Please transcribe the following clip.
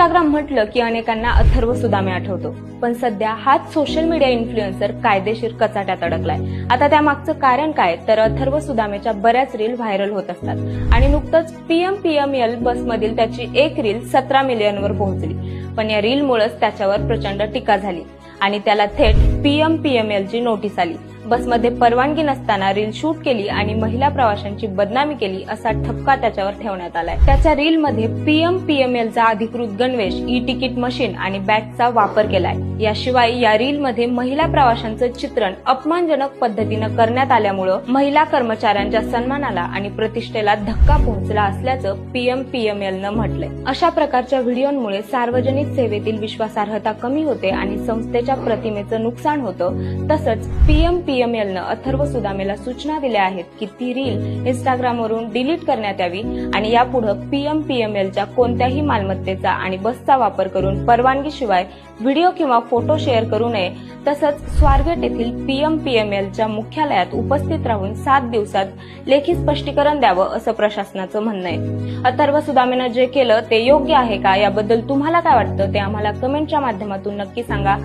Instagram म्हटलं की अनेकांना अथर्व सुदामे आठवतो, पण सध्या हाच सोशल मीडिया इन्फ्लुएन्सर कायदेशीर कचाट्यात अडकलाय। आता त्यामागचं कारण काय, तर अथर्व सुदामेच्या बऱ्याच रील व्हायरल होत असतात आणि नुकतंच PMPML बसमधील त्याची एक रील 17 मिलियनवर पोहोचली। पण या रीलमुळेच त्याच्यावर प्रचंड टीका झाली आणि त्याला थेट PMPMLची नोटीस आली। बसमध्ये परवानगी नसताना रील शूट केली आणि महिला प्रवाशांची बदनामी केली असा ठपका त्याच्यावर ठेवण्यात आलाय। त्याच्या रीलमध्ये PMPMLचा अधिकृत गणवेश, ई तिकीट मशीन आणि बॅगचा वापर केलाय। याशिवाय या रीलमध्ये महिला प्रवाशांचं चित्रण अपमानजनक पद्धतीनं करण्यात आल्यामुळे महिला कर्मचाऱ्यांच्या सन्मानाला आणि प्रतिष्ठेला धक्का पोहोचला असल्याचं PMPMLनं म्हटलंय। अशा प्रकारच्या व्हिडिओंमुळे सार्वजनिक सेवेतील विश्वासार्हता कमी होते आणि संस्थेच्या प्रतिमेचं नुकसान होतं। तसंच PMPMLनं अथर्व सुदामेला सूचना दिल्या आहेत की ती रील इंस्टाग्रामवरून डिलीट करण्यात यावी आणि यापुढे PMPMLच्या कोणत्याही मालमत्तेचा आणि बसचा वापर करून परवानगीशिवाय व्हिडिओ किंवा फोटो शेअर करू नये। तसंच स्वारगेट येथील PMPMLच्या मुख्यालयात उपस्थित राहून 7 दिवसात लेखी स्पष्टीकरण द्यावं असं प्रशासनाचं म्हणणं आहे। अथर्व सुदामेनं जे केलं ते योग्य आहे का, याबद्दल तुम्हाला काय वाटतं ते आम्हाला कमेंटच्या माध्यमातून नक्की सांगा।